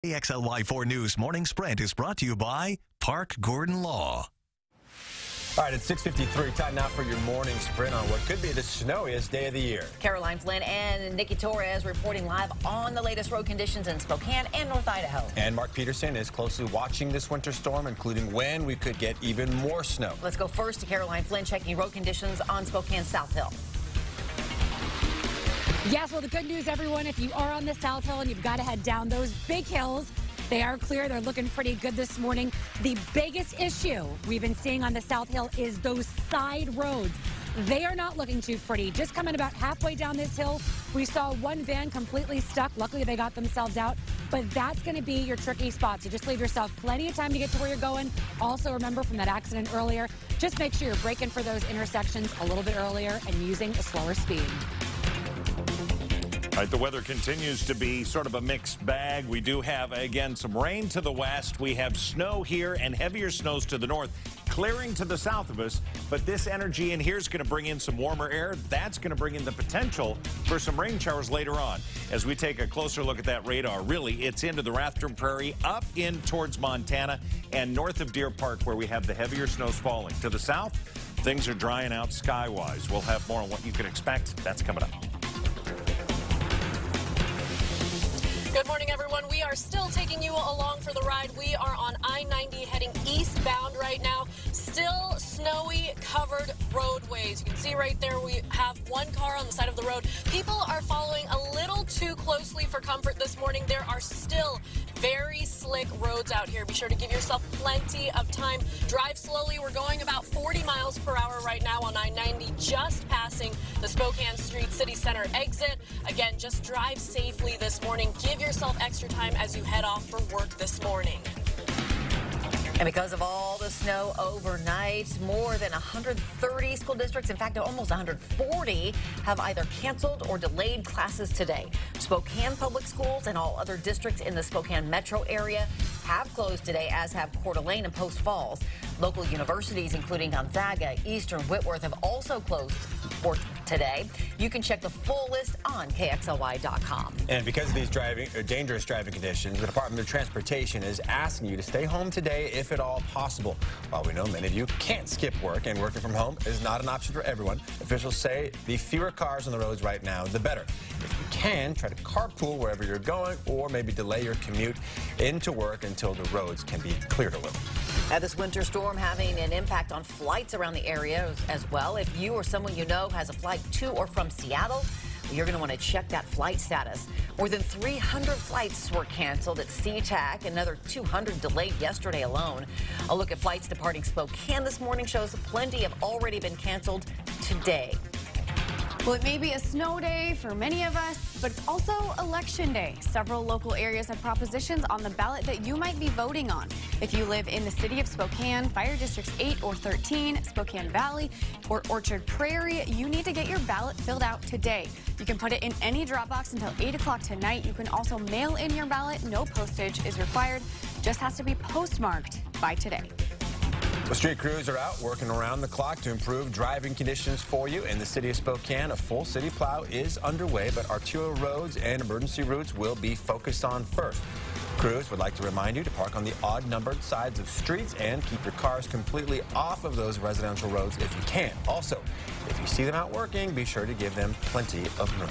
KXLY4 News Morning Sprint is brought to you by Park Gordon Law. All right, it's 6:53. Time now for your morning sprint on what could be the snowiest day of the year. Caroline Flynn and Nikki Torres reporting live on the latest road conditions in Spokane and North Idaho. And Mark Peterson is closely watching this winter storm, including when we could get even more snow. Let's go first to Caroline Flynn checking road conditions on Spokane South Hill. Yes, well, the good news, everyone, if you are on the South Hill and you've got to head down those big hills, they are clear. They're looking pretty good this morning. The biggest issue we've been seeing on the South Hill is those side roads. They are not looking too pretty. Just coming about halfway down this hill, we saw one van completely stuck. Luckily, they got themselves out. But that's going to be your tricky spot. So just leave yourself plenty of time to get to where you're going. Also, remember from that accident earlier, just make sure you're braking for those intersections a little bit earlier and using a slower speed. All right, the weather continues to be sort of a mixed bag. We do have, again, some rain to the west. We have snow here and heavier snows to the north, clearing to the south of us. But this energy in here is going to bring in some warmer air. That's going to bring in the potential for some rain showers later on. As we take a closer look at that radar, really, it's into the Rathdrum Prairie, up in towards Montana, and north of Deer Park, where we have the heavier snows falling. To the south, things are drying out skywise. We'll have more on what you can expect. That's coming up. Good morning, everyone. We are still taking you along for the ride. We are on I-90 heading eastbound right now. Still snowy, covered roadways. You can see right there we have one car on the side of the road. People are following a little too closely for comfort this morning. There are still very slick roads out here. Be sure to give yourself plenty of time. Drive slowly. We're going about 40 miles per hour right now on I-90, just passing the Spokane Street City Center exit. Again, just drive safely this morning. Give yourself extra time as you head off for work this morning. And because of all the snow overnight, more than 130 school districts, in fact, almost 140, have either canceled or delayed classes today. Spokane Public Schools and all other districts in the Spokane metro area have closed today, as have Coeur d'Alene and Post Falls. Local universities, including Gonzaga, Eastern, Whitworth, have also closed for today. You can check the full list on KXLY.com. And because of these dangerous driving conditions, the Department of Transportation is asking you to stay home today if at all possible. While we know many of you can't skip work, and working from home is not an option for everyone, officials say the fewer cars on the roads right now, the better. If you can, try to carpool wherever you're going, or maybe delay your commute into work until the roads can be cleared a little. Now, this winter storm having an impact on flights around the area as well. If you or someone you know has a flight to or from Seattle, you're going to want to check that flight status. More than 300 flights were canceled at SeaTac. Another 200 delayed yesterday alone. A look at flights departing Spokane this morning shows plenty have already been canceled today. Well, it may be a snow day for many of us, but it's also election day. Several local areas have propositions on the ballot that you might be voting on. If you live in the city of Spokane, Fire Districts 8 or 13, Spokane Valley, or Orchard Prairie, you need to get your ballot filled out today. You can put it in any drop box until 8 o'clock tonight. You can also mail in your ballot. No postage is required. Just has to be postmarked by today. The street crews are out working around the clock to improve driving conditions for you. In the city of Spokane, a full city plow is underway, but arterial roads and emergency routes will be focused on first. Crews would like to remind you to park on the odd-numbered sides of streets and keep your cars completely off of those residential roads if you can. Also, if you see them out working, be sure to give them plenty of room.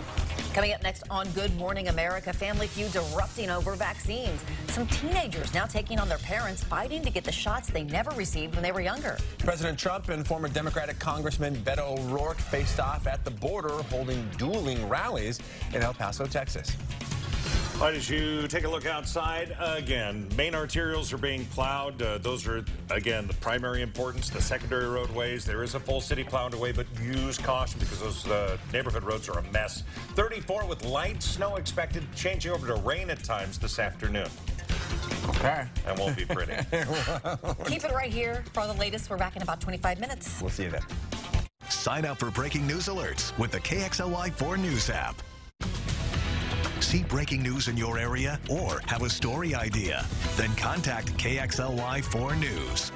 Coming up next on Good Morning America, family feuds erupting over vaccines. Some teenagers now taking on their parents, fighting to get the shots they never received when they were younger. President Trump and former Democratic Congressman Beto O'Rourke faced off at the border, holding dueling rallies in El Paso, Texas. All right, as you take a look outside, again, main arterials are being plowed. Those are, again, the primary importance. The secondary roadways, there is a full city plow underway, but use caution because those neighborhood roads are a mess. 34 with light snow expected, changing over to rain at times this afternoon. Okay. That won't be pretty. Keep it right here for the latest. We're back in about 25 minutes. We'll see you then. Sign up for breaking news alerts with the KXLY4 News app. See breaking news in your area or have a story idea? Then contact KXLY4 News.